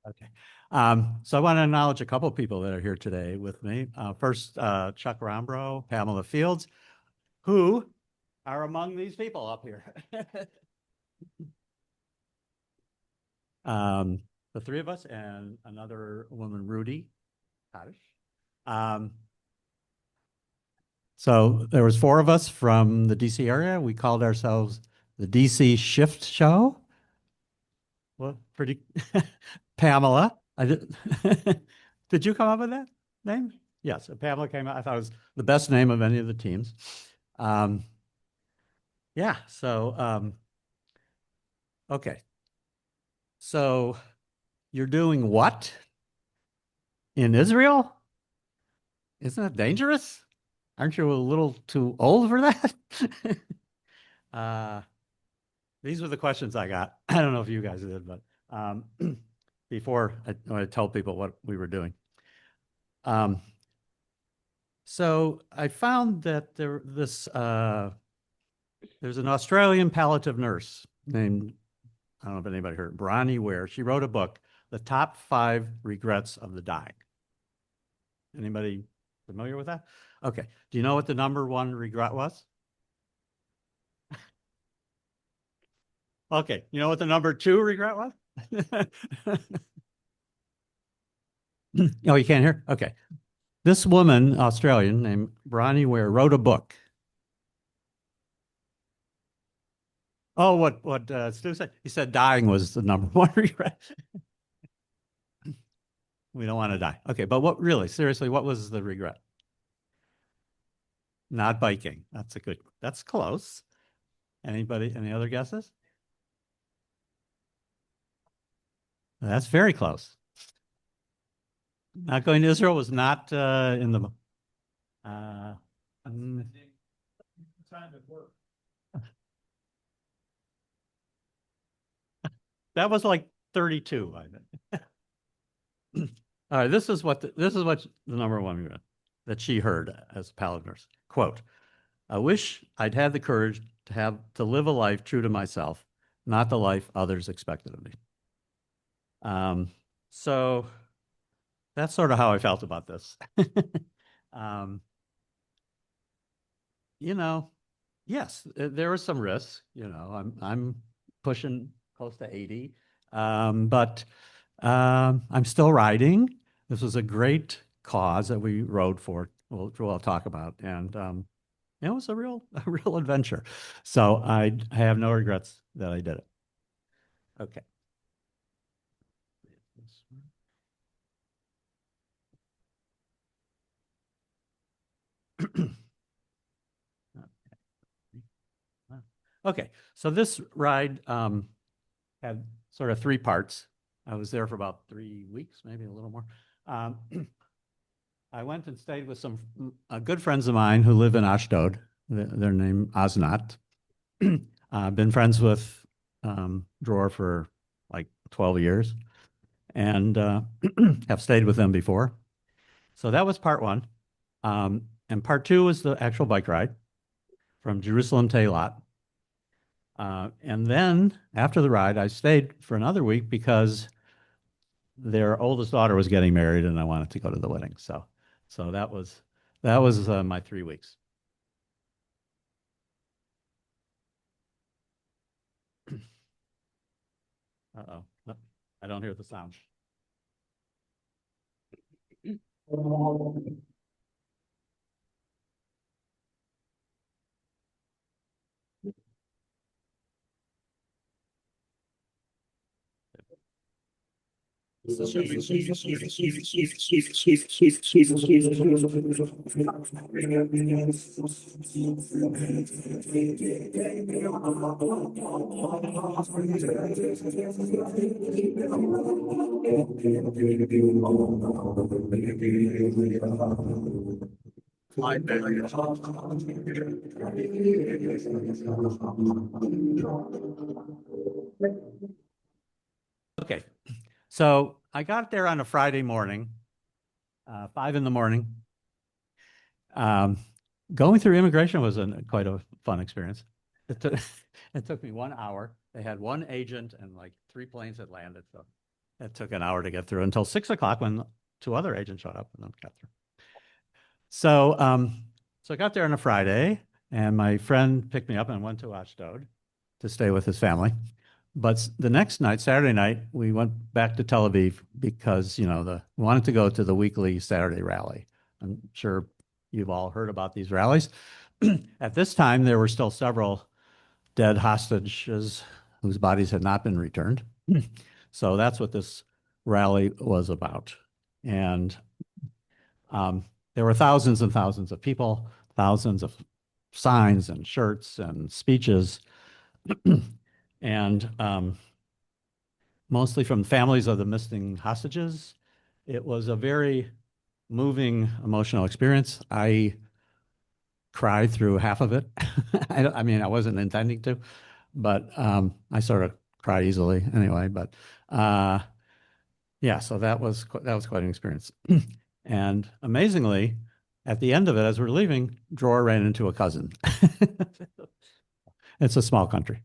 Okay. So I want to acknowledge a couple of people that are here today with me. First, Chuck Rombro, Pamela Fields, who are among these people up here. The three of us and another woman, Rudy Kaddish. So there was four of us from the DC area. We called ourselves the DC Shift Show. Well, pretty Pamela. I did. Did you come up with that name? Yes, Pamela came out. I thought it was the best name of any of the teams. Um, yeah. Okay. So you're doing what in Israel? Isn't that dangerous? Aren't you a little too old for that? uh, these were the questions I got. I don't know if you guys did, but before I told people what we were doing. So I found that there's an Australian palliative nurse named, I don't know if anybody heard, Bronnie Ware. She wrote a book, The Top 5 Regrets of the Dying. Anybody familiar with that? Okay. Do you know what the number one regret was? Okay. You know what the number two regret was? Oh, you can't hear? Okay. This woman, Australian, named Bronnie Ware, wrote a book. Oh, what Stu said? He said dying was the number one regret. We don't want to die. Okay, but what really, seriously, what was the regret? Not biking. That's close. Anybody, any other guesses? That's very close. Not going to Israel was not in the time at work. That was like 32, I think. All right, this is what the number one regret that she heard as a palliative nurse. Quote, I wish I'd had the courage to live a life true to myself, not the life others expected of me. So that's sort of how I felt about this. You know, yes, there was some risk. You know, I'm pushing close to 80, but I'm still riding. This was a great cause that we rode for. We'll talk about, and it was a real adventure. So I have no regrets that I did it. Okay. Okay, so this ride had sort of three parts. I was there for about 3 weeks, maybe a little more. I went and stayed with some good friends of mine who live in Ashdod. Their name Aznat. I've been friends with Dror for like 12 years and have stayed with them before. So that was part one. And part two was the actual bike ride from Jerusalem to Eilat. And then after the ride, I stayed for another week because their oldest daughter was getting married and I wanted to go to the wedding. So that was my 3 weeks. Uh-oh. I don't hear the sound. Okay, so I got there on a Friday morning, 5 in the morning. Going through immigration was quite a fun experience. It took me 1 hour. They had one agent and like 3 planes that landed. So it took an hour to get through until 6 o'clock when 2 other agents showed up and then got through. So I got there on a Friday, and my friend picked me up and went to Ashdod to stay with his family. But the next night, Saturday night, we went back to Tel Aviv because, we wanted to go to the weekly Saturday rally. I'm sure you've all heard about these rallies. At this time, there were still several dead hostages whose bodies had not been returned. So that's what this rally was about. And there were thousands and thousands of people, thousands of signs and shirts and speeches, and mostly from families of the missing hostages. It was a very moving, emotional experience. I cried through half of it. I mean, I wasn't intending to, but I sort of cry easily anyway. But yeah, so that was quite an experience. And amazingly, at the end of it, as we're leaving, Dror ran into a cousin. It's a small country.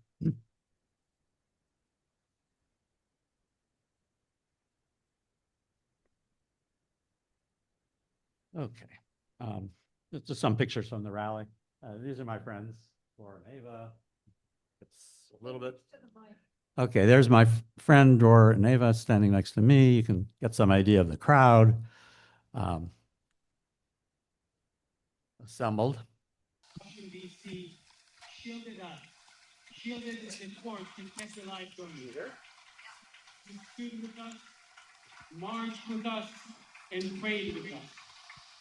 Okay. Just some pictures from the rally. These are my friends, Laura and Ava. It's a little bit. Okay, there's my friend, Dror and Ava, standing next to me. You can get some idea of the crowd assembled. DC shielded us, shielded the court, kept alive from leader. You stood with us, marched with us, and prayed with us.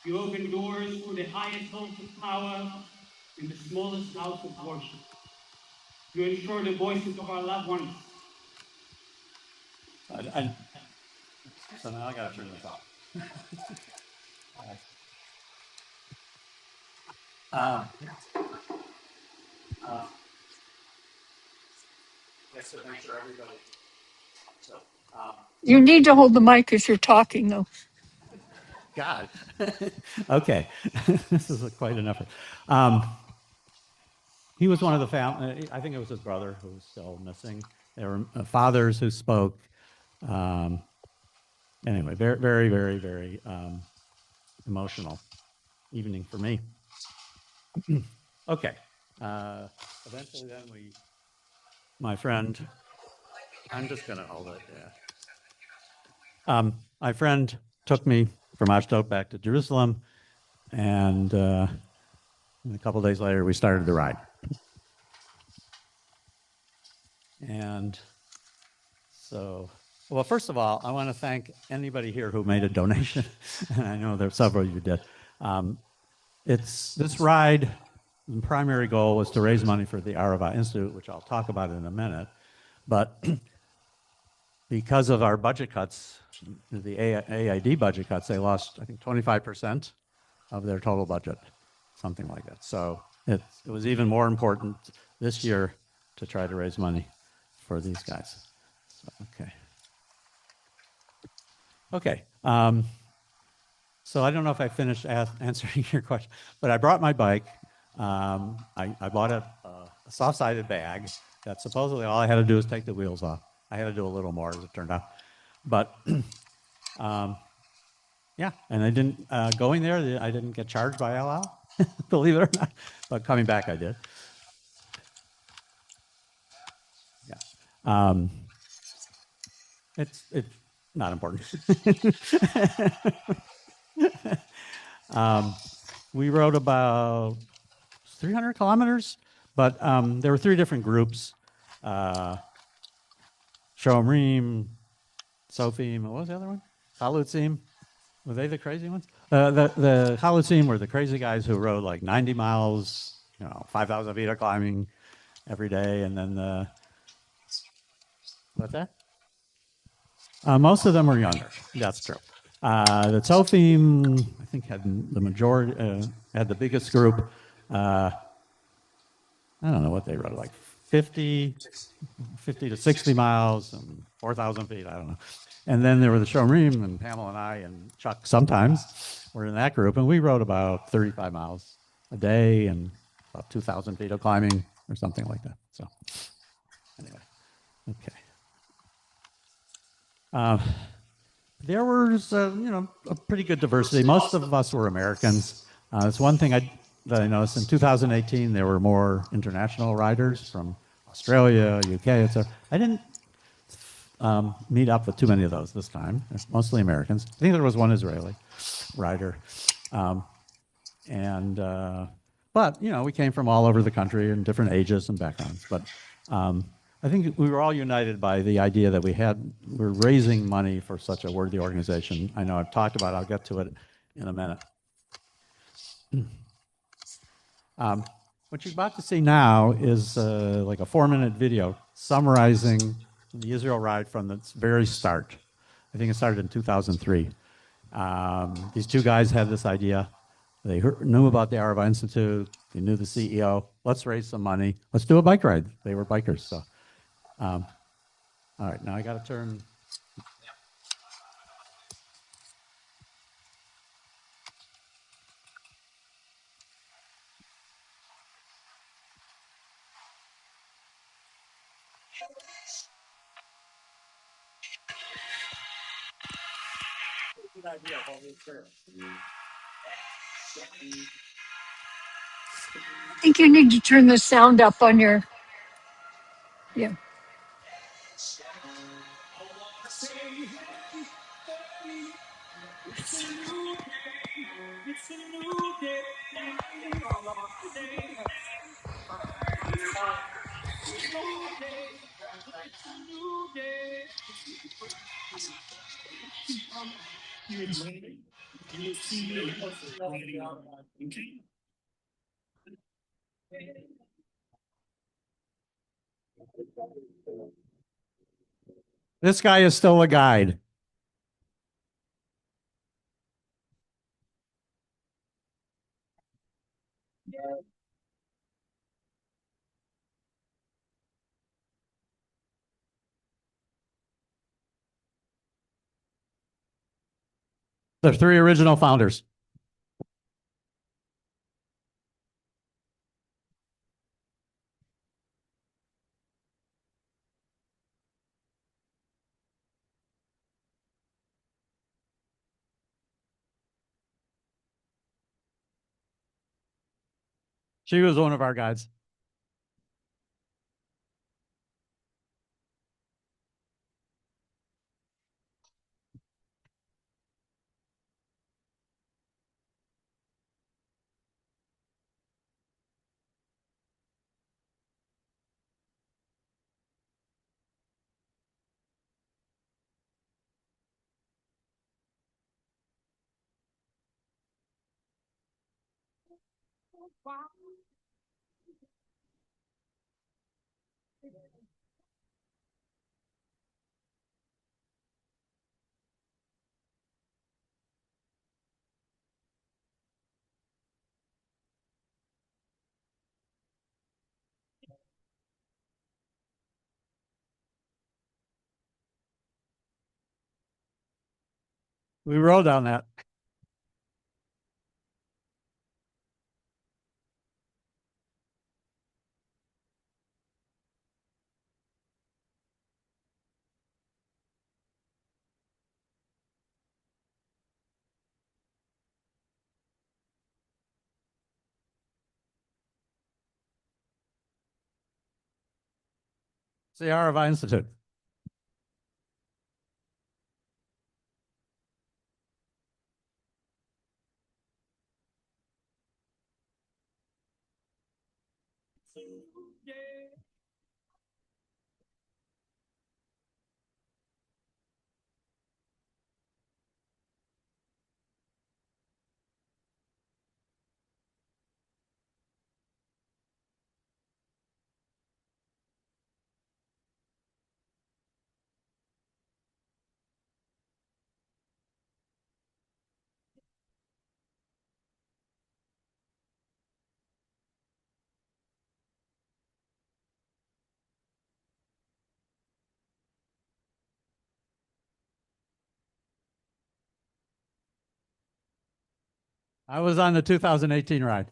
You opened doors for the highest homes of power in the smallest house of worship. You ensure the voices of our loved ones. So now I gotta turn this off. Yes, to make sure everybody. So, you need to hold the mic as you're talking, though. God. Okay. This is quite an effort. He was one of the family, I think it was his brother who was still missing. There were fathers who spoke. Anyway, very, very, very, very emotional evening for me. Okay. Eventually then my friend, I'm just going to hold it, yeah. My friend took me from Ashdod back to Jerusalem, and a couple of days later, we started the ride. And so, well, first of all, I want to thank anybody here who made a donation, and I know there's several of you did. This ride, the primary goal was to raise money for the Arava Institute, which I'll talk about in a minute. But because of our budget cuts, the AID budget cuts, they lost, I think, 25% of their total budget, something like that. So it was even more important this year to try to raise money for these guys. So, okay. Okay. So I don't know if I finished answering your question, but I brought my bike. I bought a soft-sided bag that supposedly all I had to do is take the wheels off. I had to do a little more, as it turned out. But yeah, and I didn't going there. I didn't get charged by Eilat, believe it or not. But coming back, I did. Yeah, it's not important. We rode about 300 kilometers, but there were 3 different groups. Shomrim, Sophim, what was the other one? Chalutzim. Were they the crazy ones? The Chalutzim were the crazy guys who rode like 90 miles, 5,000 feet of climbing every day. And then what's that? Most of them were younger. That's true. The Sophim, I think, had the majority, had the biggest group. I don't know what they rode, like 50 to 60 miles and 4,000 feet. I don't know. And then there were the Shomrim, and Pamela and I and Chuck sometimes were in that group, and we rode about 35 miles a day and about 2,000 feet of climbing or something like that. So anyway, okay. Uh, there was, a pretty good diversity. Most of us were Americans. It's one thing that I noticed in 2018, there were more international riders from Australia, UK, etc. I didn't meet up with too many of those this time. They're mostly Americans. I think there was one Israeli rider. Um, and but we came from all over the country in different ages and backgrounds. But um, I think we were all united by the idea that we're raising money for such a worthy organization. I know I've talked about it. I'll get to it in a minute. What you're about to see now is like a 4-minute video summarizing the Israel ride from its very start. I think it started in 2003. These two guys had this idea. They knew about the Arava Institute. They knew the CEO. Let's raise some money. Let's do a bike ride. They were bikers. So, all right, now I got to turn. I think you need to turn the sound up on your, yeah. This guy is still a guide. The three original founders. She was one of our guides. We rode on that. It's the Arava Institute. I was on the 2018 ride.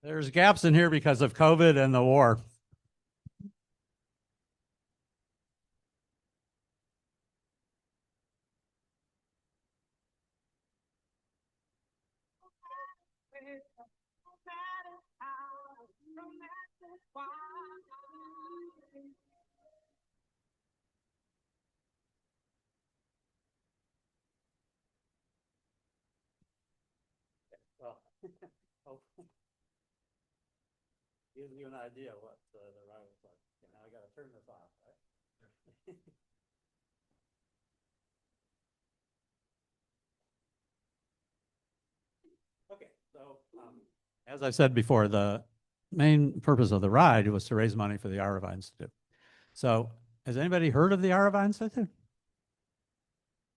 There's gaps in here because of COVID and the war. Well, gives you an idea what the ride was like. Okay, now I got to turn this off, right? Okay, so as I said before, the main purpose of the ride was to raise money for the Arava Institute. So has anybody heard of the Arava Institute?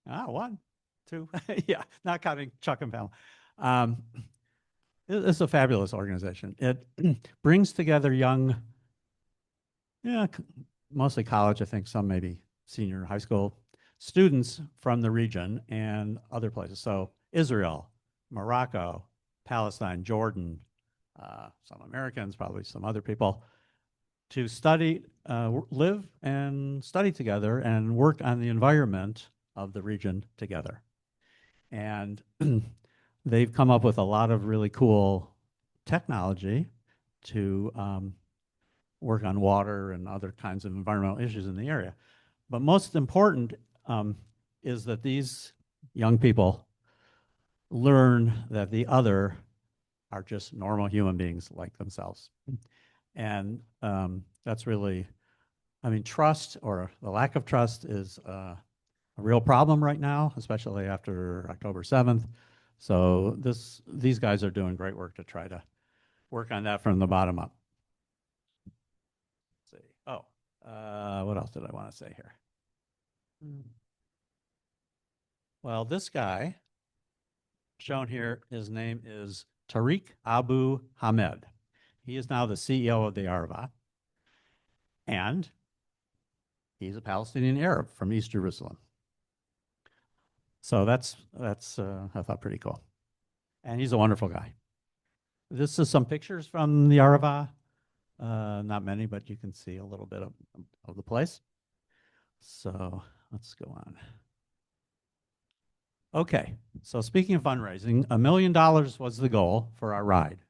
One, two, yeah, not counting Chuck and Pam. It's a fabulous organization. It brings together young, yeah, mostly college, I think some maybe senior high school students from the region and other places. So Israel, Morocco, Palestine, Jordan, some Americans, probably some other people, to study, live and study together and work on the environment of the region together. And they've come up with a lot of really cool technology to work on water and other kinds of environmental issues in the area. But most important is that these young people learn that the other are just normal human beings like themselves. And that's really, I mean, trust or the lack of trust is a real problem right now, especially after October 7th. So these guys are doing great work to try to work on that from the bottom up. Let's see. Oh, what else did I want to say here? Well, this guy shown here, his name is Tariq Abu Hamed. He is now the CEO of the Arava, and he's a Palestinian Arab from East Jerusalem. So that's I thought pretty cool. And he's a wonderful guy. This is some pictures from the Arava. Not many, but you can see a little bit of the place. So let's go on. Okay, so speaking of fundraising, $1 million was the goal for our ride.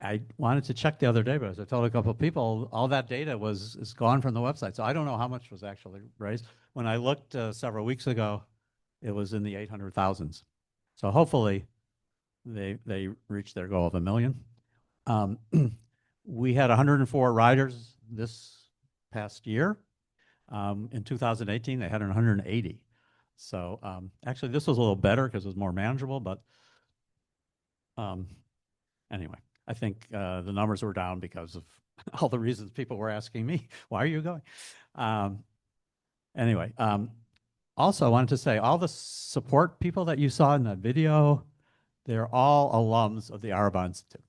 I wanted to check the other day, but as I told a couple of people, all that data is gone from the website. So I don't know how much was actually raised. When I looked several weeks ago, it was in the 800,000s. So hopefully they reached their goal of $1 million. We had 104 riders this past year. In 2018, they had 180. So actually, this was a little better because it was more manageable. But anyway, I think the numbers were down because of all the reasons people were asking me, why are you going? Anyway, also I wanted to say all the support people that you saw in that video, they're all alums of the Arava Institute.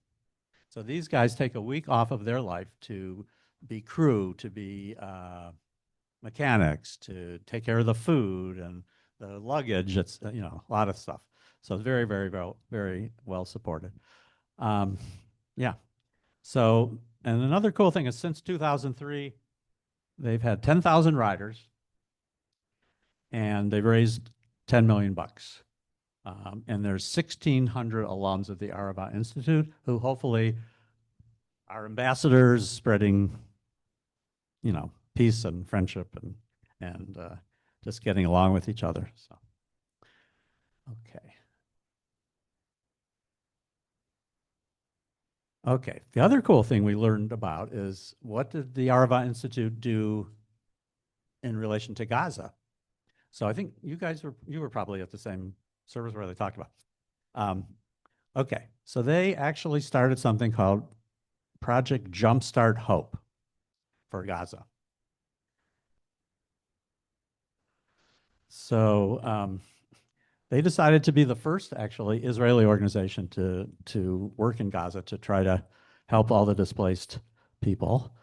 So these guys take a week off of their life to be crew, to be mechanics, to take care of the food and the luggage. It's a lot of stuff. So it's very, very, very well supported. Yeah. So, and another cool thing is since 2003, they've had 10,000 riders, and they've raised 10 million bucks. And there's 1,600 alums of the Arava Institute who hopefully are ambassadors spreading, peace and friendship and just getting along with each other. So, okay. Okay, the other cool thing we learned about is what did the Arava Institute do in relation to Gaza? So I think you were probably at the same service where they talked about. Okay, so they actually started something called Project Jumpstart Hope for Gaza. So they decided to be the first, actually, Israeli organization to work in Gaza to try to help all the displaced people.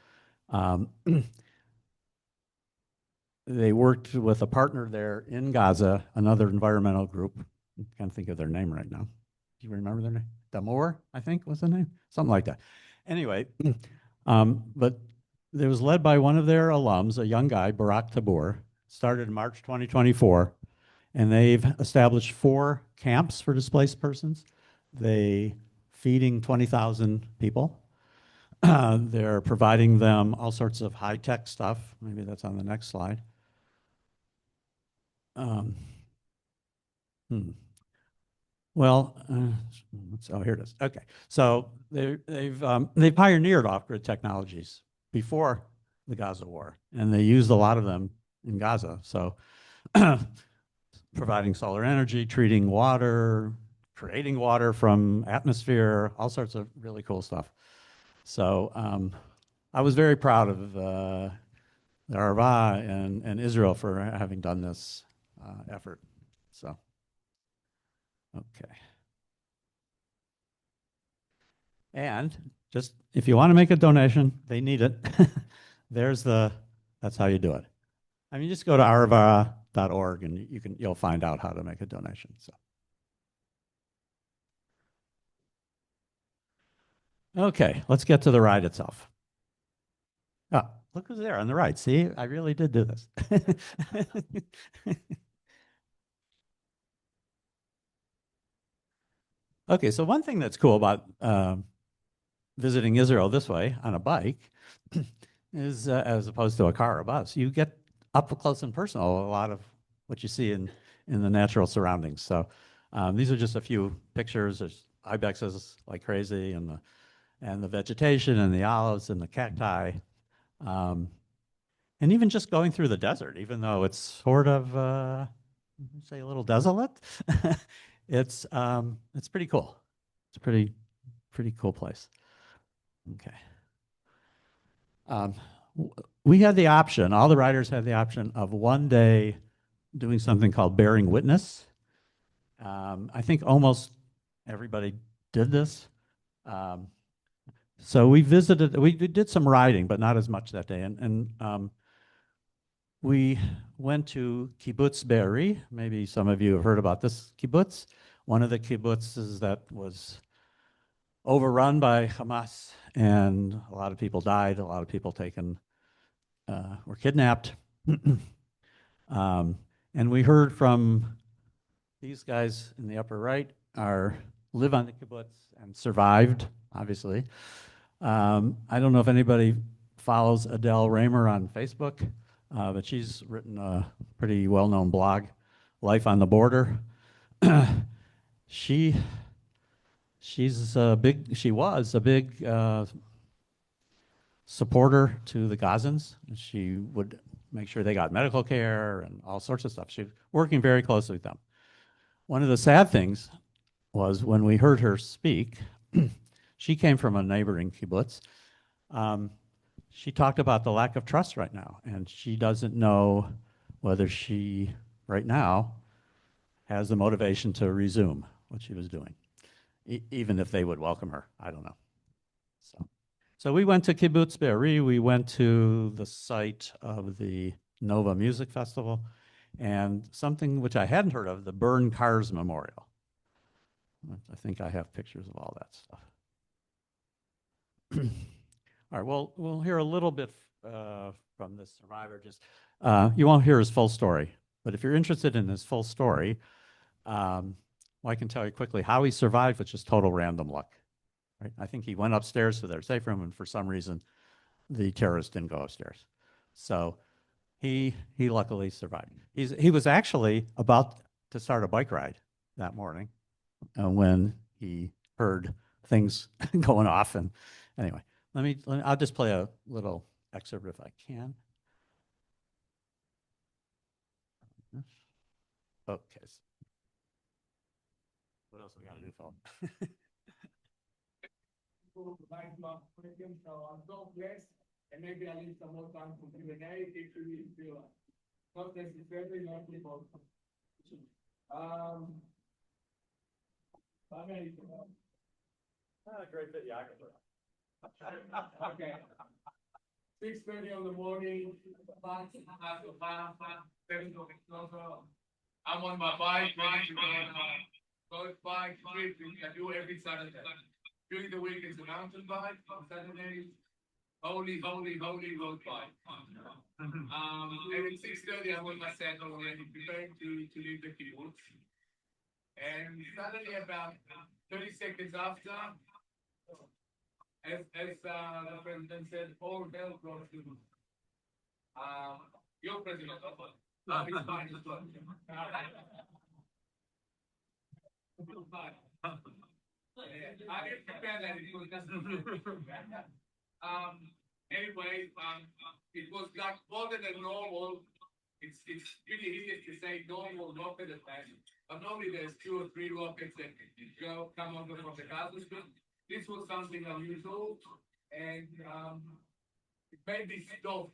They worked with a partner there in Gaza, another environmental group. I can't think of their name right now. Do you remember their name? Damour, I think was the name, something like that. Anyway, but it was led by one of their alums, a young guy, Barak Tabor, started in March 2024, and they've established 4 camps for displaced persons. They feeding 20,000 people. They're providing them all sorts of high-tech stuff. Maybe that's on the next slide. Um, hmm. Well, oh, here it is. Okay, so they've pioneered off-grid technologies before the Gaza war, and they used a lot of them in Gaza. So, providing solar energy, treating water, creating water from atmosphere, all sorts of really cool stuff. So, I was very proud of the Arava and Israel for having done this effort. So, okay. And just if you want to make a donation, they need it. That's how you do it. I mean, just go to arava.org and you'll find out how to make a donation. So, okay, let's get to the ride itself. Oh, look who's there on the right. See, I really did do this. Okay, so one thing that's cool about visiting Israel this way on a bike is, as opposed to a car or a bus, you get up close and personal a lot of what you see in the natural surroundings. So these are just a few pictures. There's ibexes like crazy, and the vegetation and the olives and the cacti, and even just going through the desert, even though it's sort of say a little desolate, it's pretty cool. It's a pretty cool place. Okay. Um, we had the option, all the riders had the option of one day doing something called bearing witness. I think almost everybody did this. So we did some riding, but not as much that day. And we went to Kibbutz Be'eri. Maybe some of you have heard about this kibbutz. One of the kibbutzes that was overrun by Hamas, and a lot of people died, a lot of people were kidnapped. And we heard from these guys in the upper right live on the kibbutz and survived, obviously. I don't know if anybody follows Adele Raymer on Facebook, but she's written a pretty well-known blog, Life on the Border. She was a big supporter to the Gazans. She would make sure they got medical care and all sorts of stuff. She was working very closely with them. One of the sad things was when we heard her speak, she came from a neighboring kibbutz. She talked about the lack of trust right now, and she doesn't know whether she, right now, has the motivation to resume what she was doing, even if they would welcome her. I don't know. So we went to Kibbutz Be'eri. We went to the site of the Nova Music Festival, and something which I hadn't heard of, the Burn Cars Memorial. I think I have pictures of all that stuff. All right, well, we'll hear a little bit from this survivor. You won't hear his full story, but if you're interested in his full story, well, I can tell you quickly how he survived, which is total random luck. Right? I think he went upstairs to their safe room, and for some reason, the terrorists didn't go upstairs. So he luckily survived. He was actually about to start a bike ride that morning when he heard things going off. And anyway, I'll just play a little excerpt if I can. Okay. What else we got to do, Phil? So I'm so blessed, and maybe I need some more time for Q&A if you feel not necessarily not people. Great videographer. Okay. 6:30 in the morning, 7 o'clock. I'm on my bike, ready to go. Road bike trip we can do every Saturday. During the week it's a mountain bike. On Saturdays, holy road bike. And at 6:30 I'm on my saddle already preparing to leave the kibbutz. And suddenly about 30 seconds after, as the president said, all hell broke loose. Your president, it's fine, it's fine. I didn't prepare that. It was just anyway, it was like more than a normal. It's really easy to say normal rocket attack. But normally there's 2 or 3 rockets that come over from the Gaza Strip. This was something unusual, and it made me stop.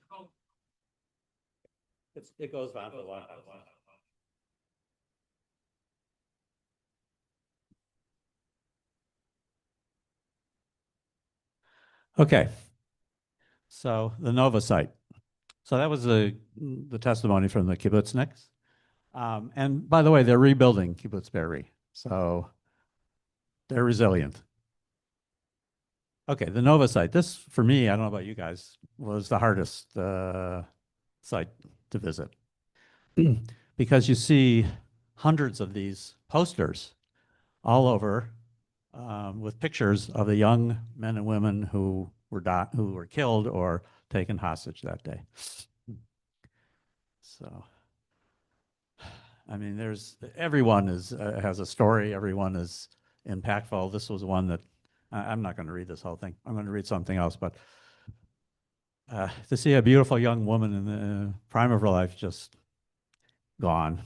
It goes on for a while. Okay. So the Nova site. So that was the testimony from the kibbutzniks. And by the way, they're rebuilding Kibbutz Be'eri. So they're resilient. Okay, the Nova site. This, for me, I don't know about you guys, was the hardest site to visit. Because you see hundreds of these posters all over with pictures of the young men and women who were killed or taken hostage that day. So, I mean, everyone has a story. Everyone is impactful. This was one that I'm not going to read this whole thing. I'm going to read something else. But to see a beautiful young woman in the prime of her life just gone,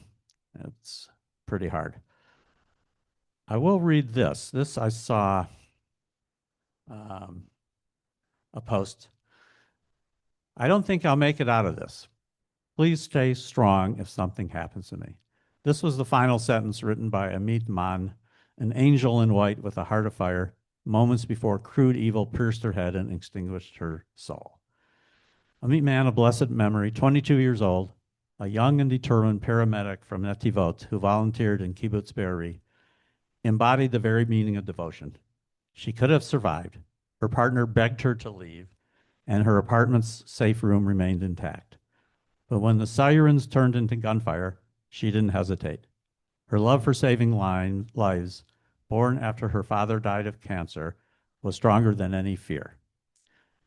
it's pretty hard. I will read this. This I saw a post. I don't think I'll make it out of this. Please stay strong if something happens to me. This was the final sentence written by Amit Man, an angel in white with a heart of fire, moments before crude evil pierced her head and extinguished her soul. Amit Man, a blessed memory, 22 years old, a young and determined paramedic from Netivot who volunteered in Kibbutz Be'eri, embodied the very meaning of devotion. She could have survived. Her partner begged her to leave, and her apartment's safe room remained intact. But when the sirens turned into gunfire, she didn't hesitate. Her love for saving lives, born after her father died of cancer, was stronger than any fear.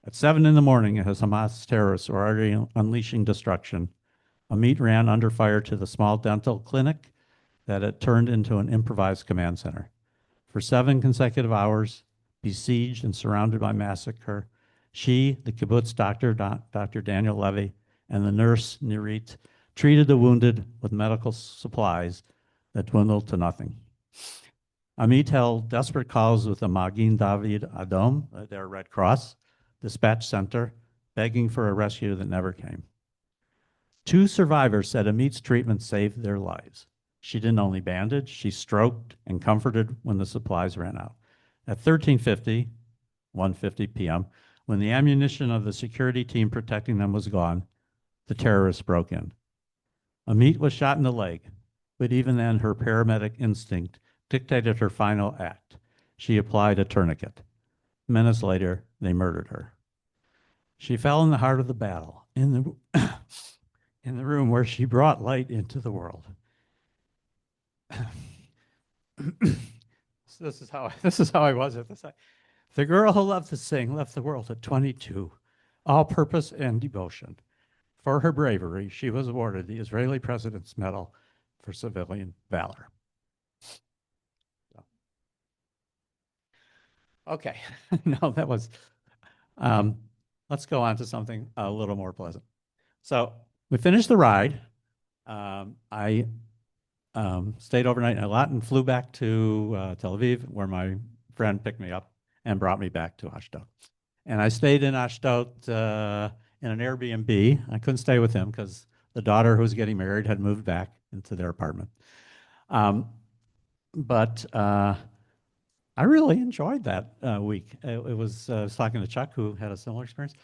At 7 a.m, as Hamas terrorists were already unleashing destruction, Amit ran under fire to the small dental clinic that had turned into an improvised command center. For 7 consecutive hours, besieged and surrounded by massacre, she, the kibbutz doctor, Dr. Daniel Levy, and the nurse, Nirit, treated the wounded with medical supplies that dwindled to nothing. Amit held desperate calls with the Magin David Adom, their Red Cross, dispatch center, begging for a rescue that never came. 2 survivors said Amit's treatment saved their lives. She didn't only bandage, she stroked and comforted when the supplies ran out. At 1:50 p.m., when the ammunition of the security team protecting them was gone, the terrorists broke in. Amit was shot in the leg, but even then her paramedic instinct dictated her final act. She applied a tourniquet. Minutes later, they murdered her. She fell in the heart of the battle, in the room where she brought light into the world. So this is how I was at this time. The girl who loved to sing left the world at 22, all purpose and devotion. For her bravery, she was awarded the Israeli President's Medal for Civilian Valor. So. Okay, no, that was, let's go on to something a little more pleasant. So we finished the ride. I stayed overnight in Eilat and flew back to Tel Aviv, where my friend picked me up and brought me back to Ashdod. And I stayed in Ashdod in an Airbnb. I couldn't stay with him because the daughter who was getting married had moved back into their apartment. But I really enjoyed that week. I was talking to Chuck, who had a similar experience.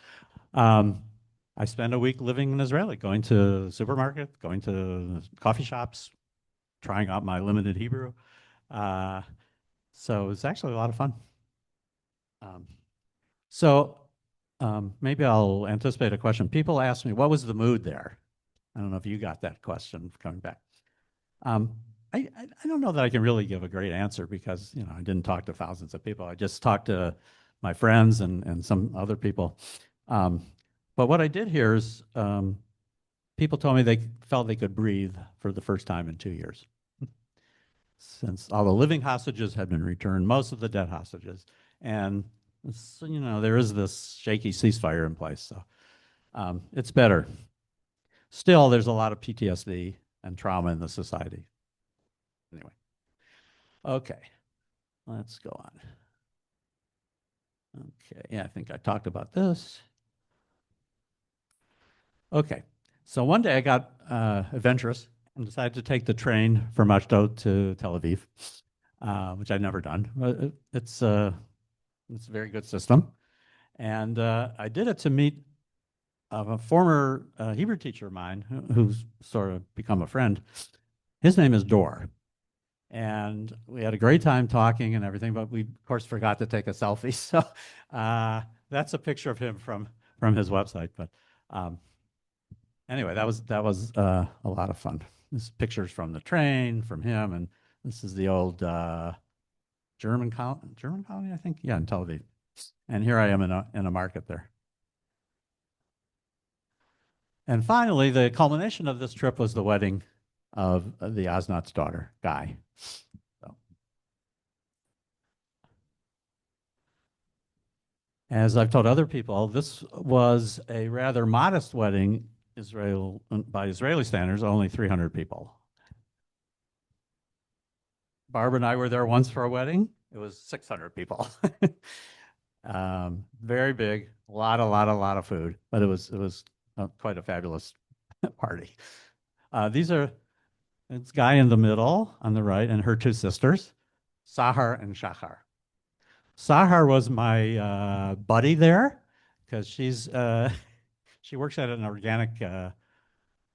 I spent a week living in Israeli, going to the supermarket, going to coffee shops, trying out my limited Hebrew. Uh, so it was actually a lot of fun. Um, so maybe I'll anticipate a question. People ask me, what was the mood there? I don't know if you got that question coming back. Um, I don't know that I can really give a great answer because, you know, I didn't talk to thousands of people. I just talked to my friends and some other people. Um, but what I did hear is people told me they felt they could breathe for the first time in 2 years. Since all the living hostages had been returned, most of the dead hostages. And, so, you know, there is this shaky ceasefire in place. So it's better. Still, there's a lot of PTSD and trauma in the society. Anyway, okay, let's go on. Okay, yeah, I think I talked about this. Okay, so one day I got adventurous and decided to take the train from Ashdod to Tel Aviv, which I'd never done. It's a very good system. And I did it to meet a former Hebrew teacher of mine who's sort of become a friend. His name is Dor. And we had a great time talking and everything, but we, of course, forgot to take a selfie. So that's a picture of him from his website. But anyway, that was a lot of fun. This pictures from the train, from him, and this is the old German colony, I think. Yeah, in Tel Aviv. And here I am in a market there. And finally, the culmination of this trip was the wedding of the Osnat's daughter, Guy. So, as I've told other people, this was a rather modest wedding, by Israeli standards, only 300 people. Barb and I were there once for a wedding. It was 600 people. Very big, a lot of food, but it was quite a fabulous party. It's Guy in the middle on the right and her two sisters, Sahar and Shachar. Sahar was my buddy there because she works at an organic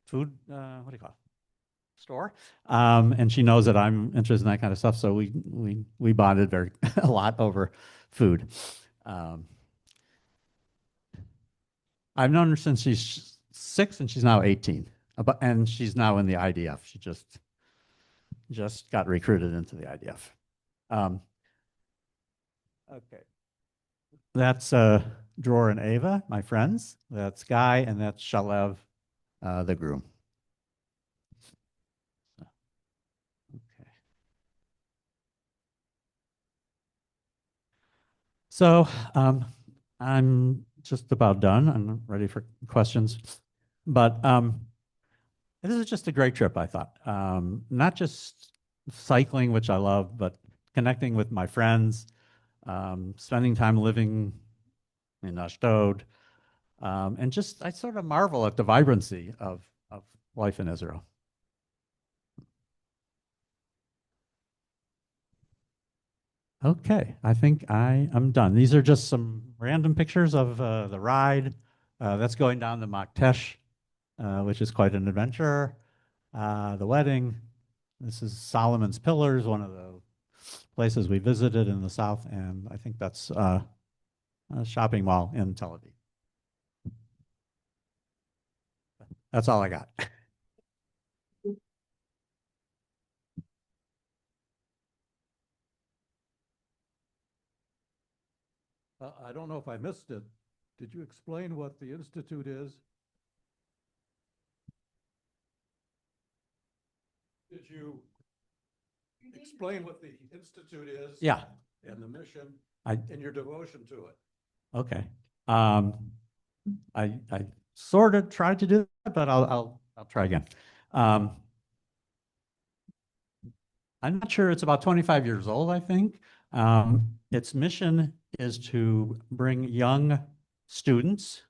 food, what do you call it? Store. And she knows that I'm interested in that kind of stuff. So we bonded a lot over food. I've known her since she's 6 and she's now 18. And she's now in the IDF. She just got recruited into the IDF. Okay. That's Dror and Ava, my friends. That's Guy, and that's Shalev, the groom. Okay. So I'm just about done. I'm ready for questions. But this is just a great trip, I thought. Not just cycling, which I love, but connecting with my friends, spending time living in Ashdod, and just I sort of marvel at the vibrancy of life in Israel. Okay, I think I am done. These are just some random pictures of the ride. That's going down the Maktesh, which is quite an adventure. The wedding. This is Solomon's Pillars, one of the places we visited in the south, and I think that's a shopping mall in Tel Aviv. That's all I got. I don't know if I missed it. Did you explain what the Institute is? Did you explain what the Institute is? Yeah. And the mission I and your devotion to it? Okay. I sort of tried to do that, but I'll try again. I'm not sure. It's about 25 years old, I think. Its mission is to bring young students,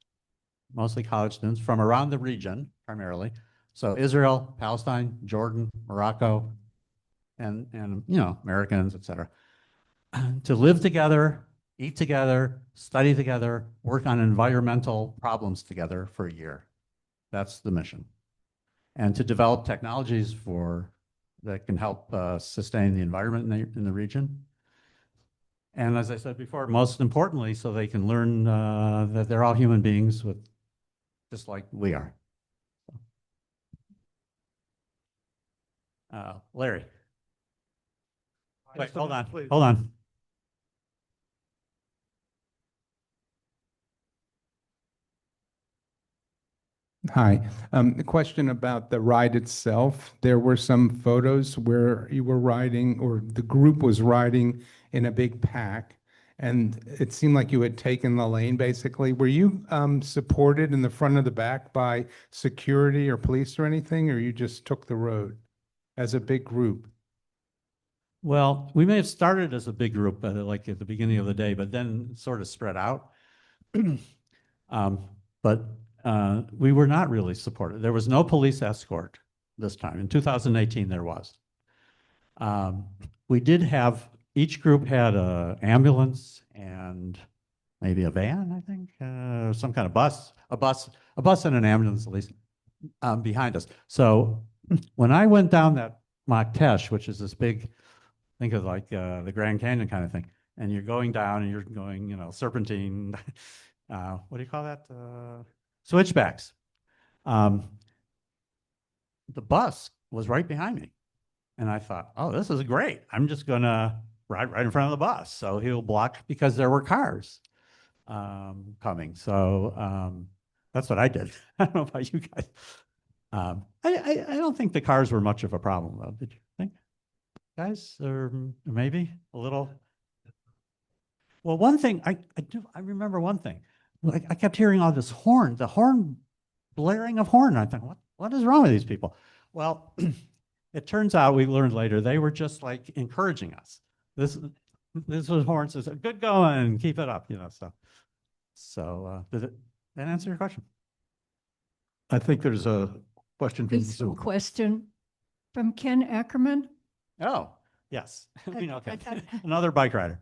mostly college students, from around the region, primarily. So Israel, Palestine, Jordan, Morocco, and you know, Americans, et cetera, to live together, eat together, study together, work on environmental problems together for a year. That's the mission. And to develop technologies for that can help sustain the environment in the region. And as I said before, most importantly, so they can learn that they're all human beings with just like we are. Larry. Wait, Just a hold on, minute, please. hold on. Hi. A question about the ride itself. There were some photos where you were riding, or the group was riding in a big pack, and it seemed like you had taken the lane, basically. Were you supported in the front or the back by security or police or anything, or you just took the road as a big group? Well, we may have started as a big group, like at the beginning of the day, but then sort of spread out. But we were not really supported. There was no police escort this time. In 2018, there was. We did have, each group had an ambulance and maybe a van, I think, some kind of bus, a bus and an ambulance at least behind us. So when I went down that Maktesh, which is this big, think of like the Grand Canyon kind of thing, and you're going down and you're going, serpentine, what do you call that? Switchbacks. The bus was right behind me. And I thought, oh, this is great. I'm just going to ride right in front of the bus. So he'll block because there were cars coming. So that's what I did. I don't know about you guys. I don't think the cars were much of a problem, though. Did you think, guys? Or maybe a little? Well, one thing, I remember one thing. I kept hearing all this horn, the horn, blaring of horn. I thought, what is wrong with these people? Well, it turns out we learned later they were just like encouraging us. This was horns that said, "Good going, keep it up," So did that answer your question? I think there's a question from This Zoom. question from Ken Ackerman. Oh, yes. We know I Ken. thought- Another bike rider.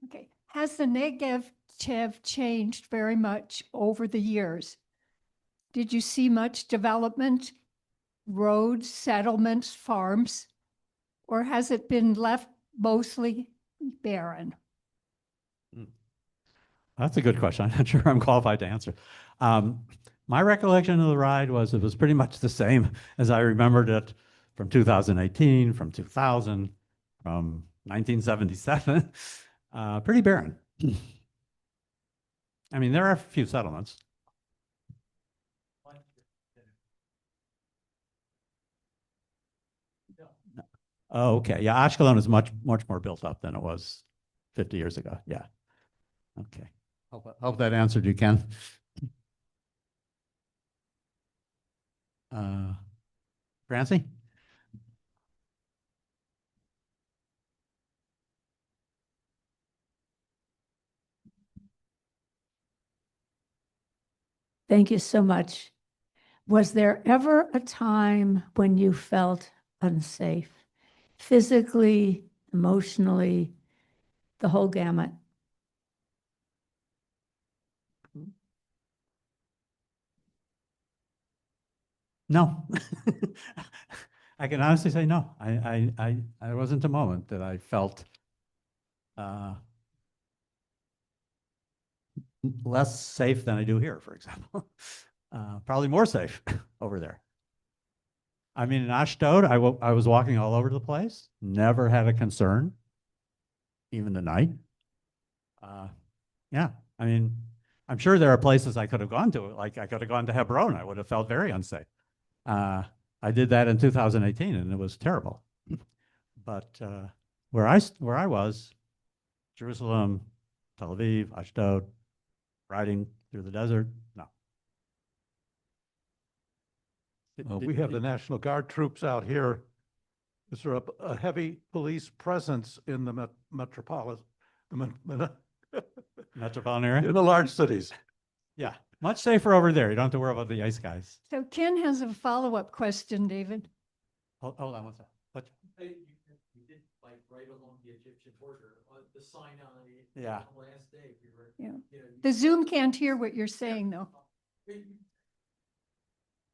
Okay. Has the Negev changed very much over the years? Did you see much development, roads, settlements, farms, or has it been left mostly barren? That's a good question. I'm not sure I'm qualified to answer. My recollection of the ride was it was pretty much the same as I remembered it from 2018, from 2000, from 1977. Pretty barren. I mean, there are a few settlements. Oh, okay. Yeah, Ashkelon is much more built up than it was 50 years ago. Yeah. Okay. Hope that answered you, Ken. Francie? Thank you so much. Was there ever a time when you felt unsafe? Physically, emotionally, the whole gamut? No. I can honestly say no. I wasn't a moment that I felt less safe than I do here, for example. Probably more safe over there. I mean, in Ashdod, I was walking all over the place, never had a concern, even at night. Yeah, I mean, I'm sure there are places I could have gone to, like I could have gone to Hebron. I would have felt very unsafe. I did that in 2018, and it was terrible. But where I was, Jerusalem, Tel Aviv, Ashdod, riding through the desert, no. We have the National Guard troops out here. Is there a heavy police presence in the metropolitan, Metropolitan area? in the large cities? Yeah, much safer over there. You don't have to worry about the ice guys. So Ken has a follow-up question, David. Hold on one second. What? You did like right along the Egyptian border, the Sinai. Yeah. The last day, we were. Yeah. You know, The Zoom can't hear what you're saying, though.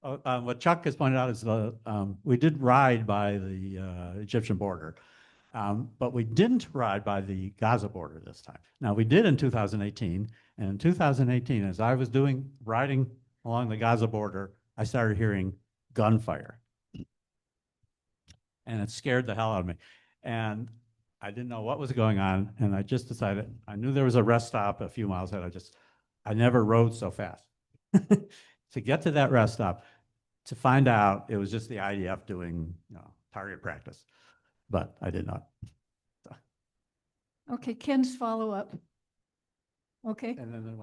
What Chuck has pointed out is we did ride by the Egyptian border, but we didn't ride by the Gaza border this time. Now, we did in 2018, and in 2018, as I was riding along the Gaza border, I started hearing gunfire. And it scared the hell out of me. And I didn't know what was going on, and I just decided, I knew there was a rest stop a few miles ahead. I never rode so fast. To get to that rest stop, to find out it was just the IDF doing, target practice, but I did not. Okay, Ken's follow-up. Okay. And then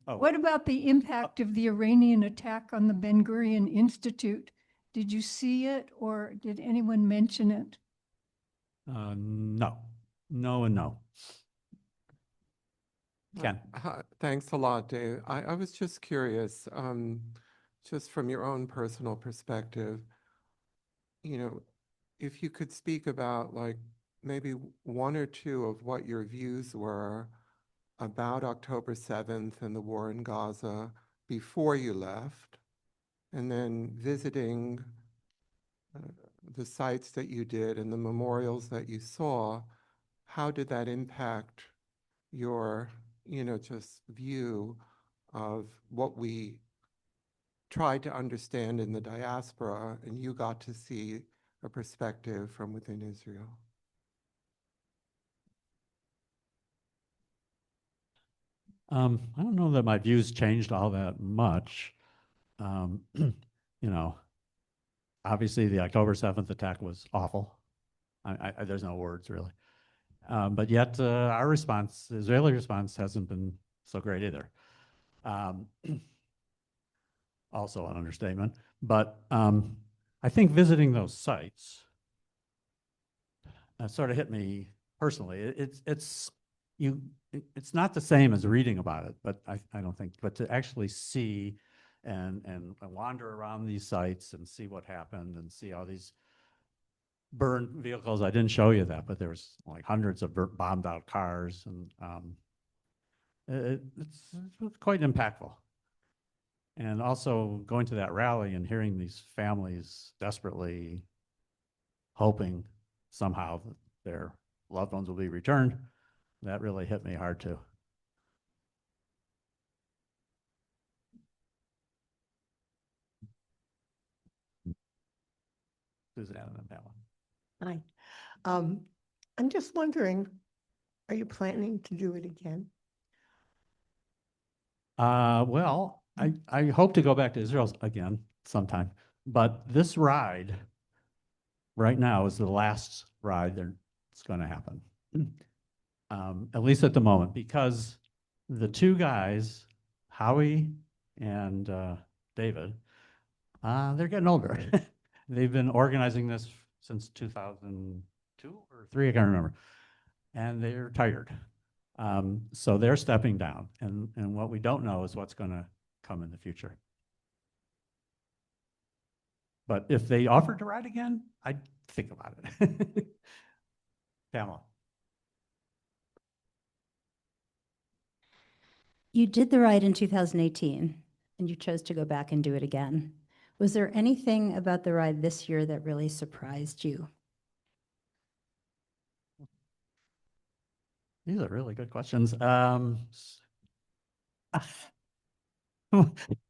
oh. What about the impact of the Iranian attack on the Ben Gurion Institute? Did you see it, or did anyone mention it? No, no, and no. Ken. Thanks a lot, Dave. I was just curious, just from your own personal perspective, if you could speak about like maybe one or two of what your views were about October 7th and the war in Gaza before you left, and then visiting the sites that you did and the memorials that you saw, how did that impact your, just view of what we tried to understand in the diaspora, and you got to see a perspective from within Israel? I don't know that my views changed all that much. Obviously the October 7th attack was awful. There's no words really. But yet our response, the Israeli response, hasn't been so great either. Also an understatement. But I think visiting those sites sort of hit me personally. It's not the same as reading about it, but I don't think, but to actually see and wander around these sites and see what happened and see all these burned vehicles. I didn't show you that, but there was like hundreds of bombed out cars, and it's quite impactful. And also going to that rally and hearing these families desperately hoping somehow that their loved ones will be returned, that really hit me hard too. Suzanne and Pamela. Hi. I'm just wondering, are you planning to do it again? Well, I hope to go back to Israel again sometime, but this ride right now is the last ride that's going to happen, at least at the moment, because the two guys, Howie and David, they're getting older. They've been organizing this since 2002 or 3, I can't remember, and they're tired. So they're stepping down, and what we don't know is what's going to come in the future. But if they offered to ride again, I'd think about it. Pamela. You did the ride in 2018, and you chose to go back and do it again. Was there anything about the ride this year that really surprised you? These are really good questions.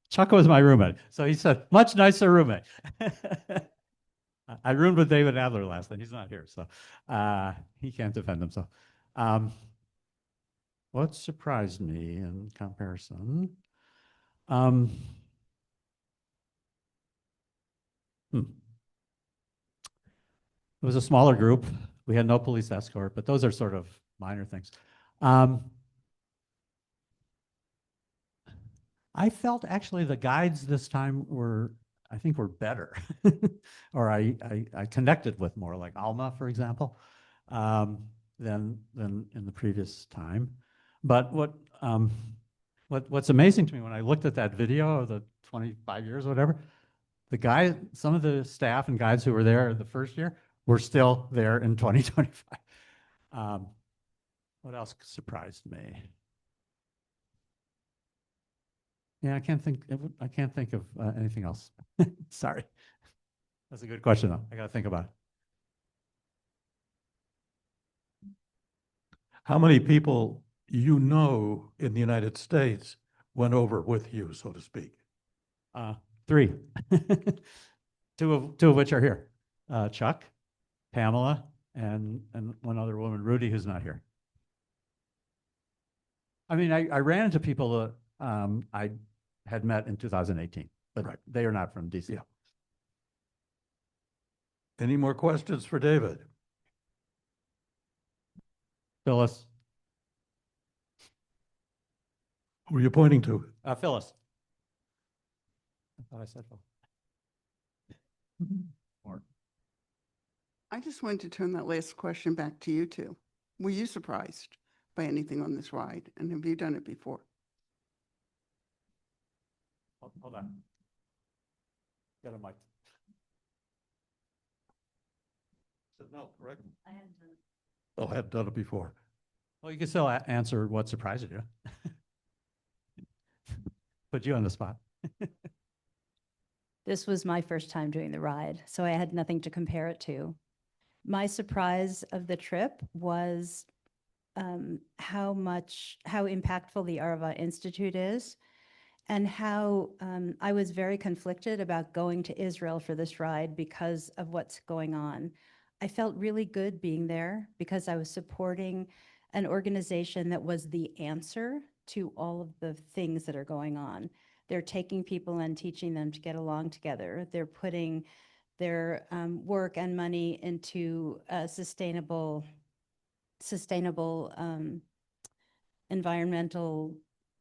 Chuck was my roommate, so he said, much nicer roommate. I roomed with David Adler last night. He's not here, so he can't defend himself. What surprised me in comparison? It was a smaller group. We had no police escort, but those are sort of minor things. I felt actually the guides this time I think were better, or I connected with more, like Alma, for example, than in the previous time. But what's amazing to me when I looked at that video of the 25 years, or whatever, some of the staff and guides who were there the first year were still there in 2025. What else surprised me? Yeah, I can't think of anything else. Sorry. That's a good question, though. I got to think about it. How many people you know in the United States went over with you, so to speak? 3. Two of which are here. Chuck, Pamela, and one other woman, Rudy, who's not here. I mean, I ran into people that I had met in 2018, but Right. they are not from DC. Yeah. Any more questions for David? Phyllis. Who are you pointing to? Phyllis. I thought I said Phyllis. Or I just wanted to turn that last question back to you two. Were you surprised by anything on this ride? And have you done it before? hold on. Got a mic. No, correct? I hadn't done it. Oh, I hadn't done it before. Well, you can still answer what surprised you. Put you on the spot. This was my first time doing the ride, so I had nothing to compare it to. My surprise of the trip was how impactful the Arava Institute is, and how I was very conflicted about going to Israel for this ride because of what's going on. I felt really good being there because I was supporting an organization that was the answer to all of the things that are going on. They're taking people and teaching them to get along together. They're putting their work and money into sustainable environmental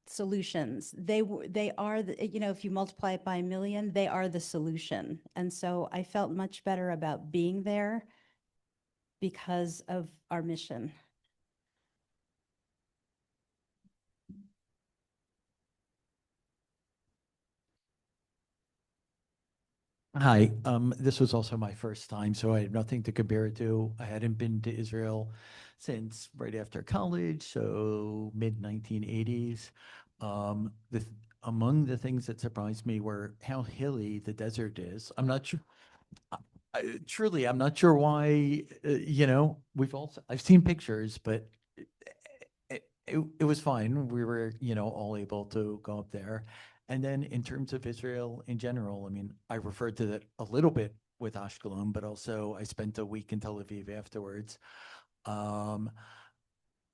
solutions. They are, if you multiply it by 1 million, they are the solution. And so I felt much better about being there because of our mission. Hi, this was also my first time, so I have nothing to compare it to. I hadn't been to Israel since right after college, so mid-1980s. Among the things that surprised me were how hilly the desert is. I'm not sure. Truly, I'm not sure why. I've seen pictures, but it was fine. We were, all able to go up there. And then in terms of Israel in general, I mean, I referred to that a little bit with Ashkelon, but also I spent a week in Tel Aviv afterwards. The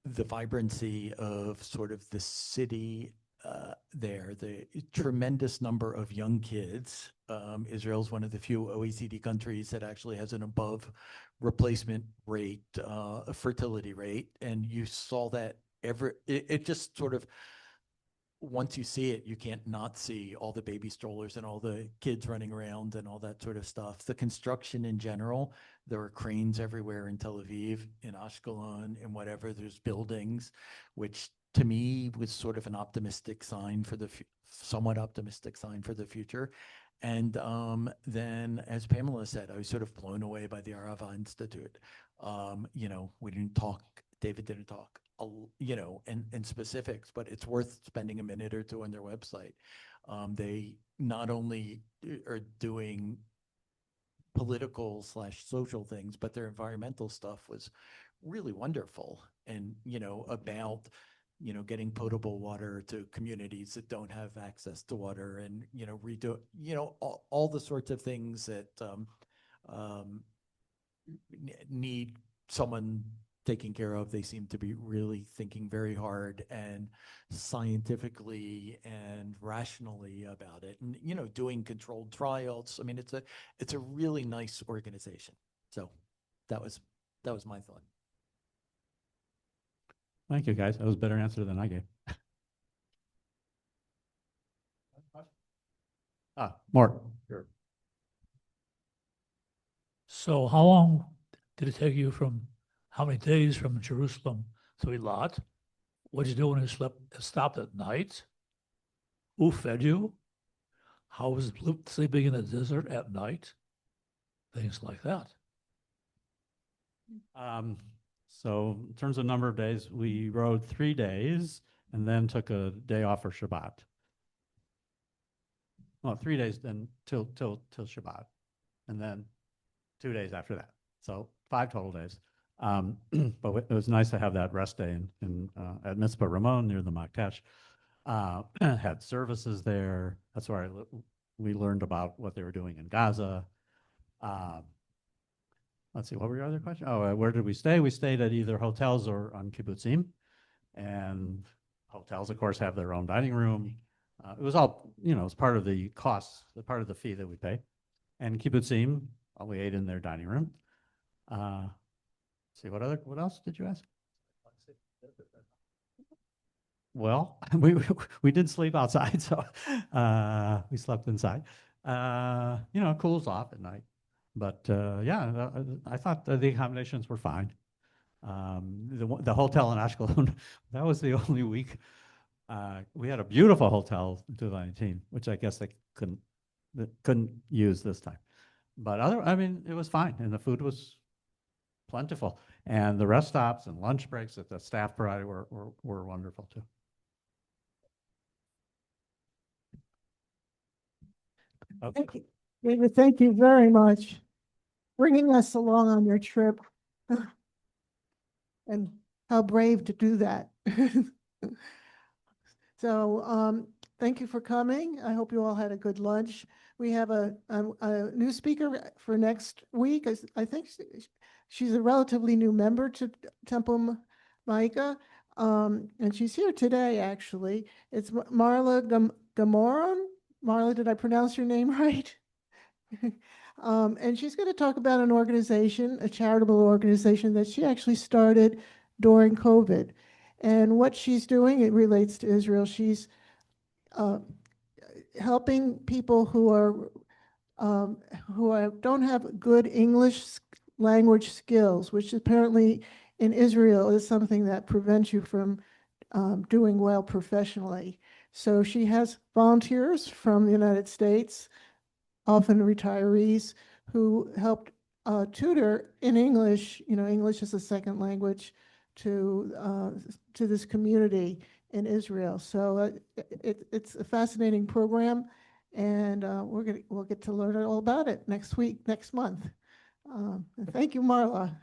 vibrancy of sort of the city there, the tremendous number of young kids. Israel's one of the few OECD countries that actually has an above replacement rate, fertility rate. And you saw that it just sort of, once you see it, you can't not see all the baby strollers and all the kids running around and all that sort of stuff. The construction in general, there are cranes everywhere in Tel Aviv, in Ashkelon, and whatever. There's buildings, which to me was sort of an optimistic sign for the somewhat optimistic sign for the future. And then, as Pamela said, I was sort of blown away by the Arava Institute. We didn't talk. David didn't talk in specifics, but it's worth spending a minute or two on their website. They not only are doing political/social things, but their environmental stuff was really wonderful. And, about, getting potable water to communities that don't have access to water, and, redo, all the sorts of things that need someone taking care of. They seem to be really thinking very hard and scientifically and rationally about it, and doing controlled trials. I mean, it's a really nice organization. So that was my thought. Thank you, guys. That was a better answer than I gave. More. Sure. So how long did it take you how many days from Jerusalem to Eilat? What did you do when you stopped at night? Who fed you? How was it sleeping in the desert at night? Things like that. So in terms of number of days, we rode 3 days and then took a day off for Shabbat. well, 3 days then till Shabbat, and then 2 days after that. So 5 total days. But it was nice to have that rest day at Mitzvah Ramon near the Maktesh. Had services there. That's where we learned about what they were doing in Gaza. Let's see, what were your other questions? Oh, where did we stay? We stayed at either hotels or on kibbutzim. And hotels, of course, have their own dining room. It was all, it was part of the costs, part of the fee that we pay. And kibbutzim, we ate in their dining room. See, what else did you ask? Well, we did sleep outside, so we slept inside. It cools off at night. But yeah, I thought the accommodations were fine. The hotel in Ashkelon, that was the only week. We had a beautiful hotel in 2019, which I guess they couldn't use this time. But it was fine, and the food was plentiful, and the rest stops and lunch breaks that the staff provided were wonderful too. Okay. Thank you. David, thank you very much bringing us along on your trip. And how brave to do that. So thank you for coming. I hope you all had a good lunch. We have a new speaker for next week. I think she's a relatively new member to Temple Micah. And she's here today, actually. It's Marla Gamoron. Marla, did I pronounce your name right? And she's going to talk about an organization, a charitable organization that she actually started during COVID. And what she's doing, it relates to Israel. She's helping people who don't have good English language skills, which apparently in Israel is something that prevents you from doing well professionally. So she has volunteers from the United States, often retirees, who helped tutor in English, English as a second language, to this community in Israel. So it's a fascinating program, and we'll get to learn all about it next month. Thank you, Marla.